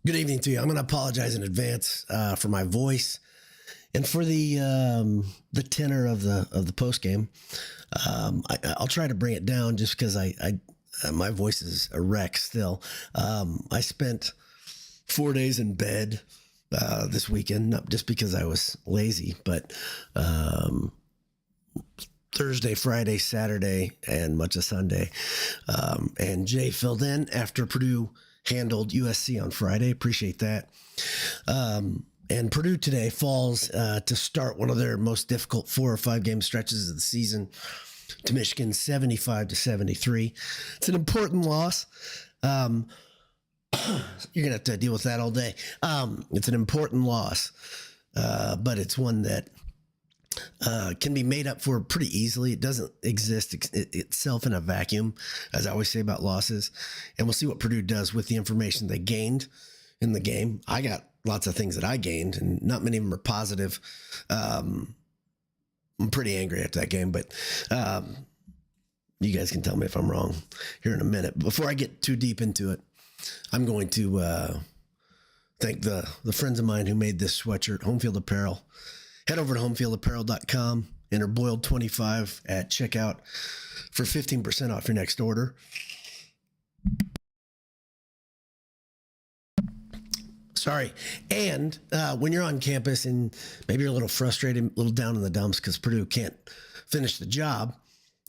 Good evening to you. I'm going to apologize in advance for my voice and for the tenor of the post game. I'll try to bring it down just because my voice is a wreck still. I spent 4 days in bed this weekend, not just because I was lazy, but Thursday, Friday, Saturday, and much of Sunday. And Jay filled in after Purdue handled USC on Friday. Appreciate that. And Purdue today falls to start one of their most difficult 4 or 5 game stretches of the season to Michigan, 75-73. It's an important loss. You're going to have to deal with that all day. It's an important loss, but it's one that can be made up for pretty easily. It doesn't exist itself in a vacuum, as I always say about losses. And we'll see what Purdue does with the information they gained in the game. I got lots of things that I gained, and not many of them are positive. I'm pretty angry at that game, but you guys can tell me if I'm wrong here in a minute. Before I get too deep into it, I'm going to thank the friends of mine who made this sweatshirt, Home Field Apparel. Head over to homefieldapparel.com, enter Boiled25 at checkout for 15% off your next order. Sorry. And when you're on campus and maybe you're a little frustrated, a little down in the dumps because Purdue can't finish the job,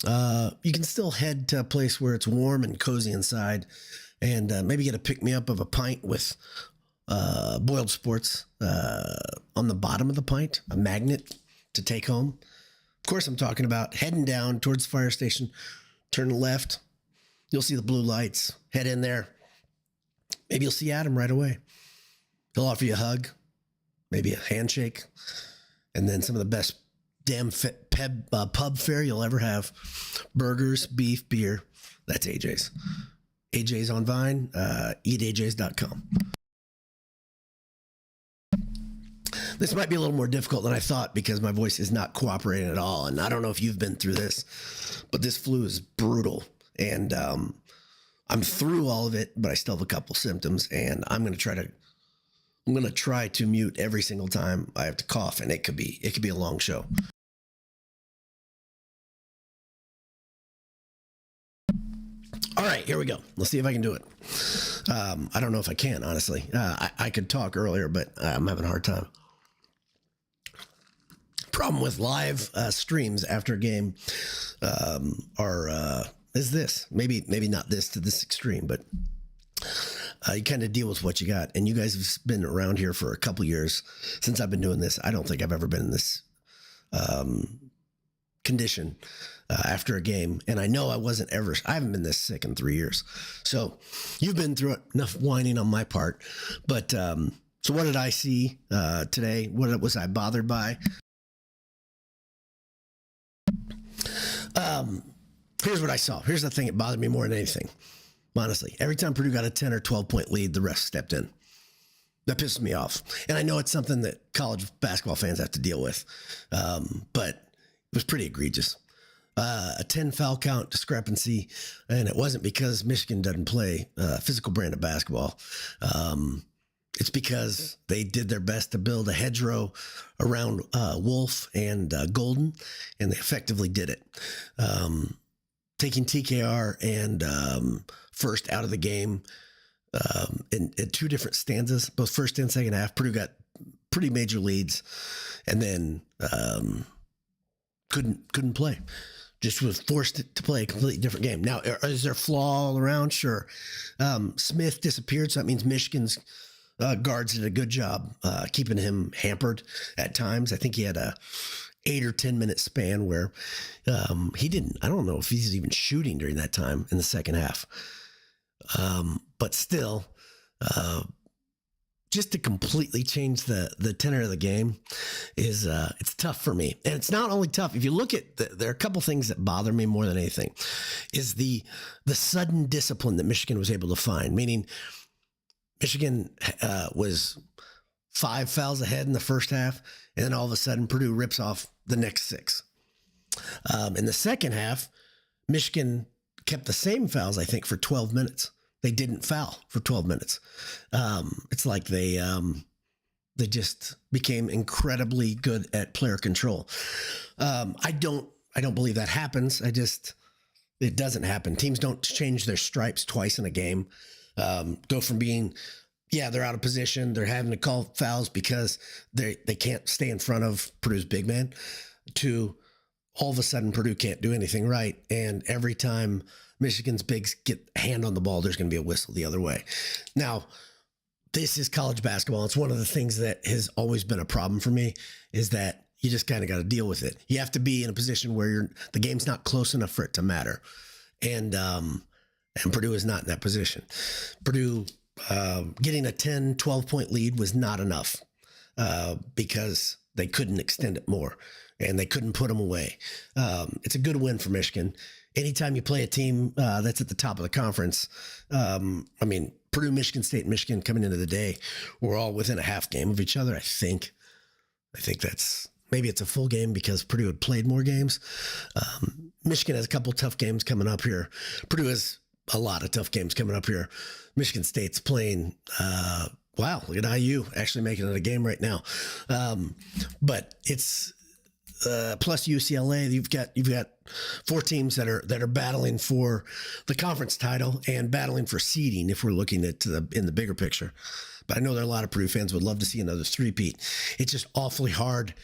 you can still head to a place where it's warm and cozy inside and maybe get a pick-me-up of a pint with Boiled Sports on the bottom of the pint, a magnet to take home. Of course, I'm talking about heading down towards the fire station, turn left. You'll see the blue lights. Head in there. Maybe you'll see Adam right away. He'll offer you a hug, maybe a handshake, and then some of the best damn pub fare you'll ever have. Burgers, beef, beer. That's AJ's. AJ's on Vine, eatajs.com. This might be a little more difficult than I thought because my voice is not cooperating at all. And I don't know if you've been through this, but this flu is brutal. And I'm through all of it, but I still have a couple symptoms. And I'm going to try to mute every single time I have to cough. And it could be a long show. All right, here we go. Let's see if I can do it. I don't know if I can, honestly. I could talk earlier, but I'm having a hard time. Problem with live streams after a game is this. Maybe not this to this extreme, but you kind of deal with what you got. And you guys have been around here for a couple years since I've been doing this. I don't think I've ever been in this condition after a game. And I know I haven't been this sick in 3 years. So you've been through it. Enough whining on my part. But so what did I see today? What was I bothered by? Here's what I saw. Here's the thing that bothered me more than anything. Honestly, every time Purdue got a 10 or 12 point lead, the refs stepped in. That pissed me off. And I know it's something that college basketball fans have to deal with. But it was pretty egregious. A 10 foul count discrepancy. And it wasn't because Michigan doesn't play a physical brand of basketball. It's because they did their best to build a hedgerow around Wolf and Golden, and they effectively did it. Taking TKR and First out of the game in 2 different stanzas, both first and second half. Purdue got pretty major leads, and then couldn't play. Just was forced to play a completely different game. Now, is there a flaw all around? Sure. Smith disappeared, so that means Michigan's guards did a good job keeping him hampered at times. I think he had a 8 or 10 minute span where he didn't. I don't know if he's even shooting during that time in the second half. But still, just to completely change the tenor of the game is it's tough for me. And it's not only tough. If you look at there are a couple things that bother me more than anything is the sudden discipline that Michigan was able to find, meaning Michigan was 5 fouls ahead in the first half, and then all of a sudden Purdue rips off the next 6. In the second half, Michigan kept the same fouls, I think, for 12 minutes. they didn't foul for 12 minutes. It's like they just became incredibly good at player control. I don't believe that happens. It doesn't happen. Teams don't change their stripes twice in a game. Go from being, they're out of position, they're having to call fouls because they can't stay in front of Purdue's big man, to all of a sudden Purdue can't do anything right. And every time Michigan's bigs get a hand on the ball, there's going to be a whistle the other way. Now, this is college basketball. It's one of the things that has always been a problem for me, is that you just kind of got to deal with it. You have to be in a position where the game's not close enough for it to matter. And Purdue is not in that position. Purdue getting a 10, 12-point lead was not enough because they couldn't extend it more, and they couldn't put them away. It's a good win for Michigan. Anytime you play a team that's at the top of the conference, Purdue, Michigan State, Michigan coming into the day, we're all within a half game of each other. I think that's, maybe it's a full game because Purdue had played more games. Michigan has a couple tough games coming up here. Purdue has a lot of tough games coming up here. Michigan State's playing, wow, look at IU actually making it a game right now. But it's plus UCLA. You've got four teams that are battling for the conference title and battling for seeding if we're looking at in the bigger picture. But I know there are a lot of Purdue fans would love to see another three-peat. It's just awfully hard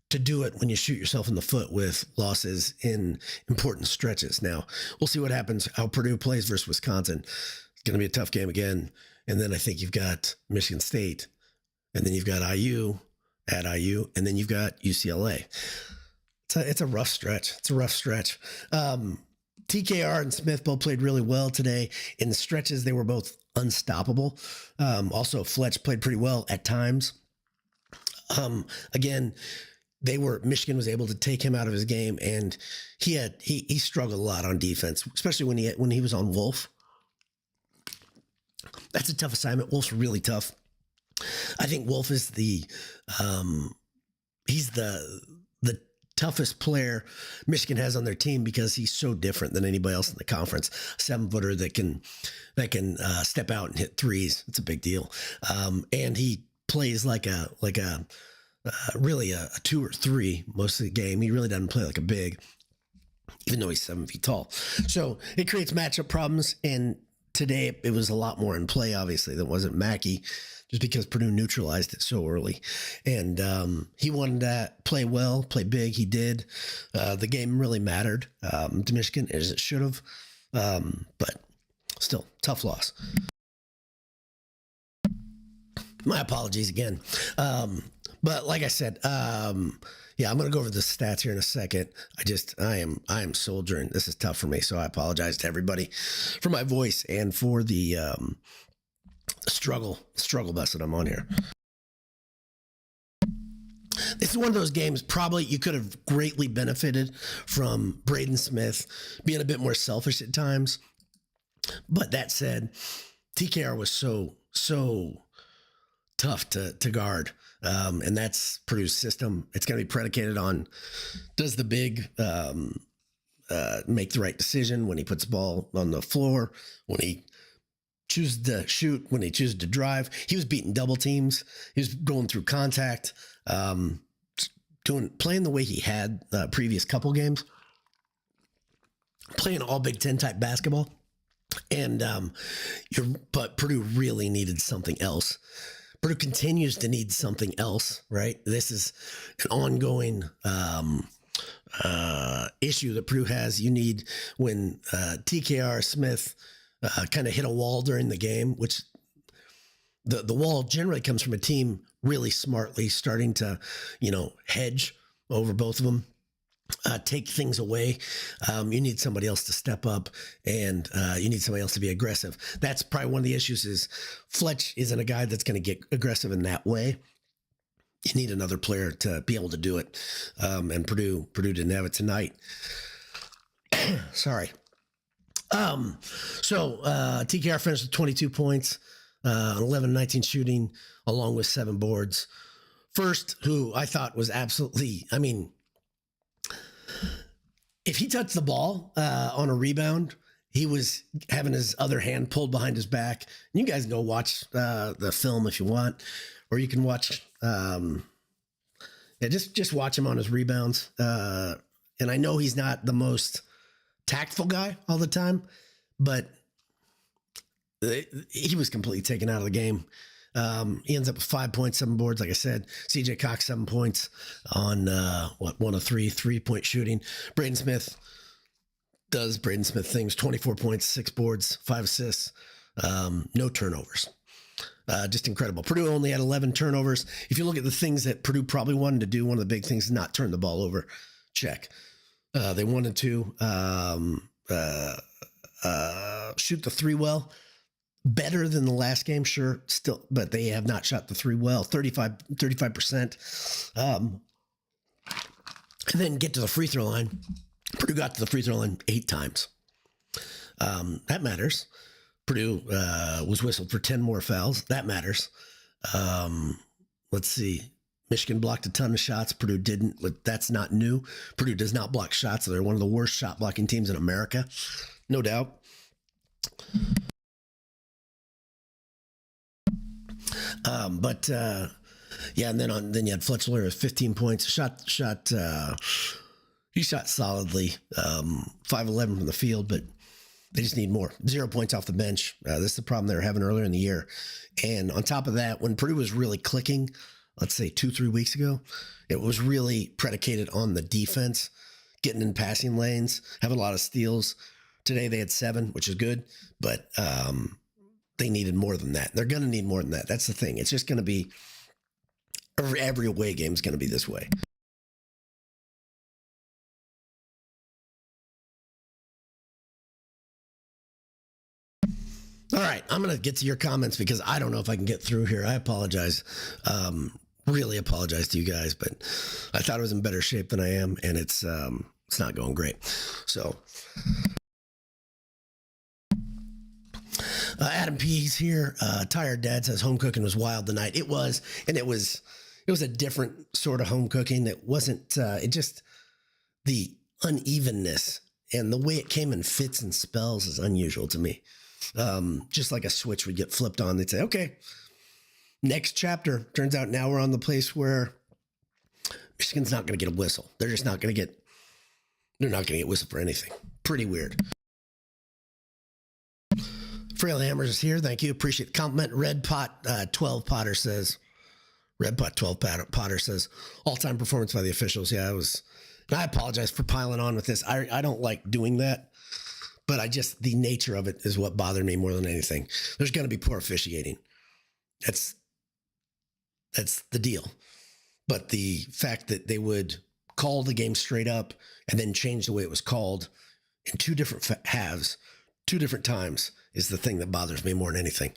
to do it when you shoot yourself in the foot with losses in important stretches. Now, we'll see what happens, how Purdue plays versus Wisconsin. It's going to be a tough game again. And then I think you've got Michigan State, and then you've got IU at IU, and then you've got UCLA. It's a rough stretch. It's a rough stretch. TKR and Smith both played really well today. In the stretches, they were both unstoppable. Also, Fletch played pretty well at times. Again, Michigan was able to take him out of his game, and he struggled a lot on defense, especially when he was on Wolf. That's a tough assignment. Wolf's really tough. I think Wolf is he's the toughest player Michigan has on their team because he's so different than anybody else in the conference. 7-footer that can step out and hit threes. It's a big deal. And he plays like a really a 2 or 3 most of the game. He really doesn't play like a big, even though he's 7 feet tall. So it creates matchup problems. And today it was a lot more in play, obviously, than wasn't Mackey, just because Purdue neutralized it so early. And he wanted to play well, play big. He did. The game really mattered to Michigan, as it should have. But still, tough loss. My apologies again. But like I said, I'm going to go over the stats here in a second. I am soldiering. This is tough for me, so I apologize to everybody for my voice and for the struggle bus that I'm on here. This is one of those games probably you could have greatly benefited from Braden Smith being a bit more selfish at times. But that said, TKR was so tough to guard. And that's Purdue's system. It's going to be predicated on, does the big make the right decision when he puts the ball on the floor, when he chooses to shoot, when he chooses to drive. He was beating double teams. He was going through contact, playing the way he had previous couple games, playing all Big Ten type basketball. And but Purdue really needed something else. Purdue continues to need something else, right? This is an ongoing issue that Purdue has. You need when TKR Smith kind of hit a wall during the game, which the wall generally comes from a team really smartly starting to, hedge over both of them. Take things away. You need somebody else to step up, and you need somebody else to be aggressive. That's probably one of the issues is Fletch isn't a guy that's going to get aggressive in that way. You need another player to be able to do it. And Purdue didn't have it tonight. Sorry. So TKR finished with 22 points, 11-19 shooting, along with 7 boards. First, who I thought was absolutely, if he touched the ball on a rebound, he was having his other hand pulled behind his back. You guys go watch the film if you want, or you can watch. Just watch him on his rebounds. And I know he's not the most tactful guy all the time, but he was completely taken out of the game. He ends up with 5 points, 7 boards. Like I said, CJ Cox, 7 points on 1 of 3-point shooting. Braden Smith does Braden Smith things, 24 points, 6 boards, 5 assists, no turnovers. Just incredible. Purdue only had 11 turnovers. If you look at the things that Purdue probably wanted to do, one of the big things is not turn the ball over. Check. They wanted to shoot the three well. Better than the last game, sure, still, but they have not shot the three well, 35%. And then get to the free throw line. Purdue got to the free throw line 8 times. That matters. Purdue was whistled for 10 more fouls. That matters. Let's see. Michigan blocked a ton of shots. Purdue didn't, but that's not new. Purdue does not block shots. They're one of the worst shot blocking teams in America, no doubt. Yeah, and then you had Fletcher with 15 points. He shot solidly, 5-11 from the field, but they just need more. 0 points off the bench. This is the problem they were having earlier in the year. And on top of that, when Purdue was really clicking, let's say 2-3 weeks ago, it was really predicated on the defense, getting in passing lanes, having a lot of steals. Today they had 7, which is good, but they needed more than that. They're going to need more than that. That's the thing. It's just going to be every away game is going to be this way. All right, I'm going to get to your comments because I don't know if I can get through here. I apologize. Really apologize to you guys, but I thought I was in better shape than I am, and it's not going great. So Adam P's here. Tired Dad says home cooking was wild tonight. It was, and it was a different sort of home cooking. It wasn't. It just the unevenness and the way it came in fits and spells is unusual to me. Just like a switch would get flipped on. They'd say, okay, next chapter. Turns out now we're on the place where Michigan's not going to get a whistle. They're just not going to get, they're not going to get whistled for anything. Pretty weird. Frail Hammers is here. Thank you. Appreciate the compliment. Red Pot 12 Potter says, all-time performance by the officials. Yeah, it was, and I apologize for piling on with this. I don't like doing that. But the nature of it is what bothered me more than anything. There's going to be poor officiating. That's the deal. But the fact that they would call the game straight up and then change the way it was called in 2 different halves, 2 different times is the thing that bothers me more than anything.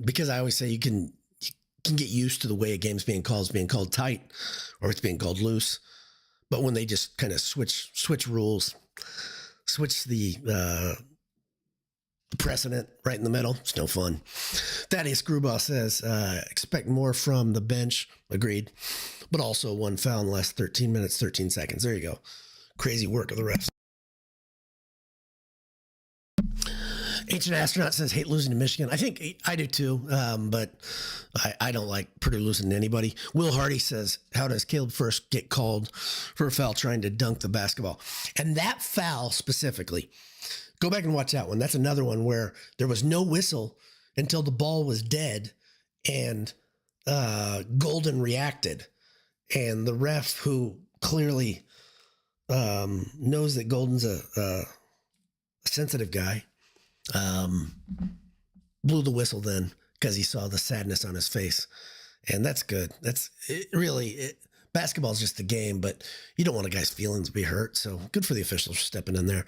Because I always say you can get used to the way a game's being called. It's being called tight or it's being called loose. But when they just kind of switch rules, switch the precedent right in the middle, it's no fun. Thaddeus Screwball says, expect more from the bench. Agreed. But also 1 foul in the last 13 minutes, 13 seconds. There you go. Crazy work of the refs. Ancient Astronaut says, hate losing to Michigan. I think I do too, but I don't like Purdue losing to anybody. Will Hardy says, how does Caleb First get called for a foul trying to dunk the basketball? And that foul specifically, go back and watch that one. That's another one where there was no whistle until the ball was dead and Golden reacted. And the ref, who clearly knows that Golden's a sensitive guy, blew the whistle then because he saw the sadness on his face. And that's good. That's it, basketball is just a game, but you don't want a guy's feelings to be hurt. So good for the officials for stepping in there.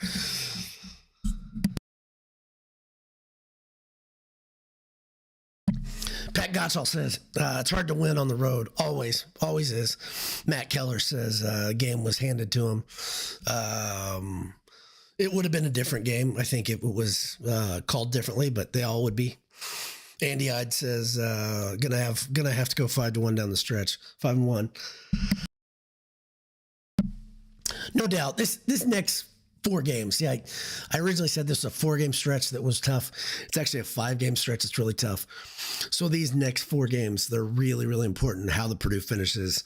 Pat Gottschall says, it's hard to win on the road. Always is. Matt Keller says, game was handed to him. It would have been a different game. I think it was called differently, but they all would be. Andy Ide says, gonna have to go 5-1 down the stretch. 5-1. No doubt. This next 4 games. Yeah, I originally said this was a 4-game stretch that was tough. It's actually a 5-game stretch. It's really tough. So these next 4 games, they're really, really important. How the Purdue finishes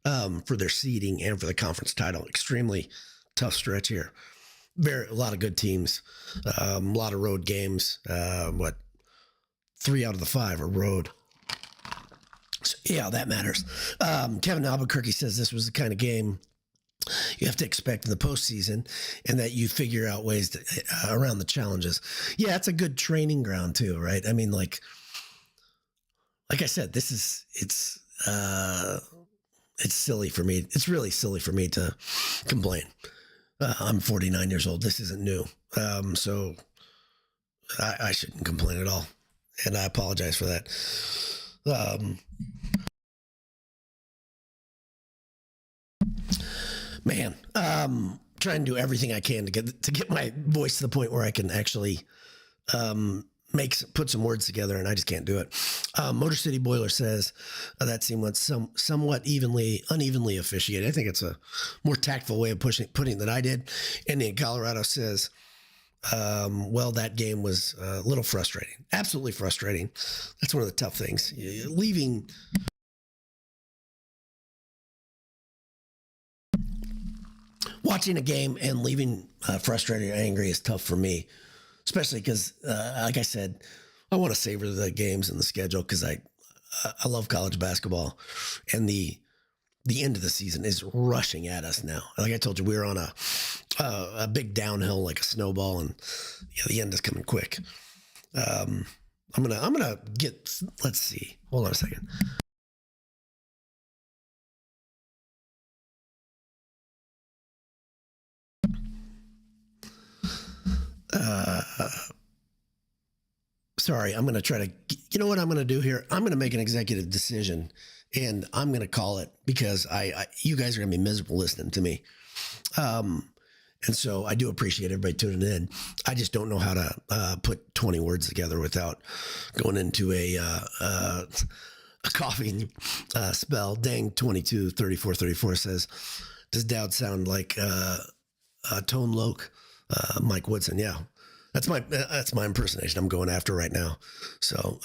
for their seeding and for the conference title. Extremely tough stretch here. A lot of good teams. A lot of road games. 3 out of the 5 are road. So, yeah, that matters. Kevin Albuquerque says this was the kind of game you have to expect in the postseason, and that you figure out ways to, around the challenges. Yeah, it's a good training ground too, right? I mean, like I said, it's silly for me. It's really silly for me to complain. I'm 49 years old. This isn't new, so I shouldn't complain at all, and I apologize for that. Man, trying to do everything I can to get my voice to the point where I can actually put some words together, and I just can't do it. Motor City Boiler says that scene went somewhat unevenly officiated. I think it's a more tactful way of putting than I did. Andy in Colorado says, well, that game was a little frustrating. Absolutely frustrating. That's one of the tough things. Watching a game and leaving frustrated or angry is tough for me, especially because, like I said, I want to savor the games and the schedule because I love college basketball, and the end of the season is rushing at us now. Like I told you, we were on a big downhill, like a snowball, and yeah, the end is coming quick. I'm gonna get. Let's see. Hold on a second. Sorry, I'm going to try to, you know what I'm going to do here? I'm going to make an executive decision, and I'm going to call it because you guys are going to be miserable listening to me. And so I do appreciate everybody tuning in. I just don't know how to put 20 words together without going into a coughing spell. Dang 223434 says, does Dowd sound like Tone Loc? Mike Woodson, yeah. That's my impersonation I'm going after right now. So,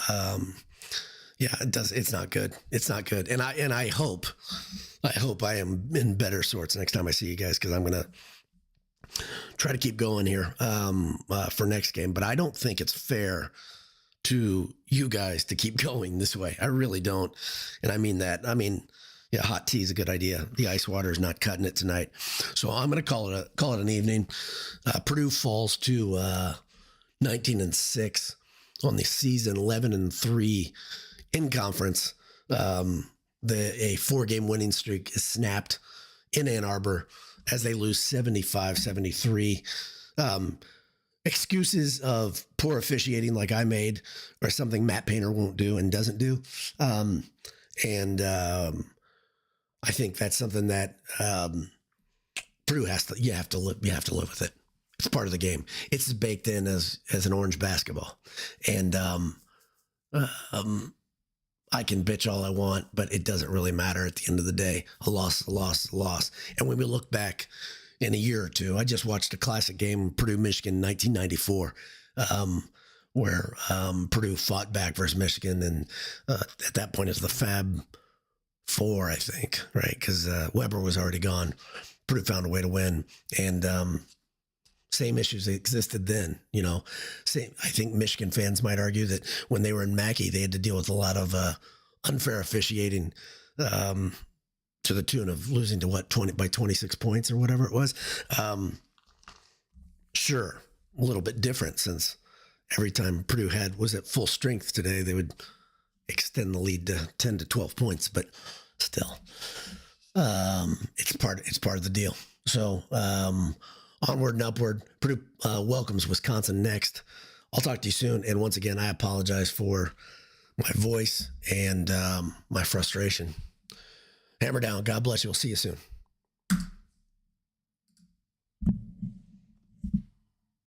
yeah, it's not good. It's not good. And I hope I am in better sorts next time I see you guys, because I'm going to try to keep going here for next game. But I don't think it's fair to you guys to keep going this way. I really don't. And I mean that. I mean, yeah, hot tea is a good idea. The ice water is not cutting it tonight. So I'm going to call it an evening. Purdue falls to 19-6 on the season, 11-3 in conference. A 4-game winning streak is snapped in Ann Arbor as they lose 75-73. Excuses of poor officiating like I made are something Matt Painter won't do and doesn't do. I think that's something that Purdue you have to live with it. It's part of the game. It's as baked in as an orange basketball. And I can bitch all I want, but it doesn't really matter at the end of the day. A loss is a loss is a loss. And when we look back in a year or two, I just watched a classic game, Purdue, Michigan, 1994, where Purdue fought back versus Michigan. And at that point, it's the Fab Four, I think, right? Because Weber was already gone. Purdue found a way to win, and same issues existed then. You know, I think Michigan fans might argue that when they were in Mackey, they had to deal with a lot of unfair officiating to the tune of losing to 26 points or whatever it was. Sure, a little bit different, since every time Purdue was at full strength today, they would extend the lead to 10 to 12 points, but still, it's part of the deal. So, onward and upward. Purdue welcomes Wisconsin next. I'll talk to you soon. And once again, I apologize for my voice and my frustration. Hammer down. God bless you. We'll see you soon.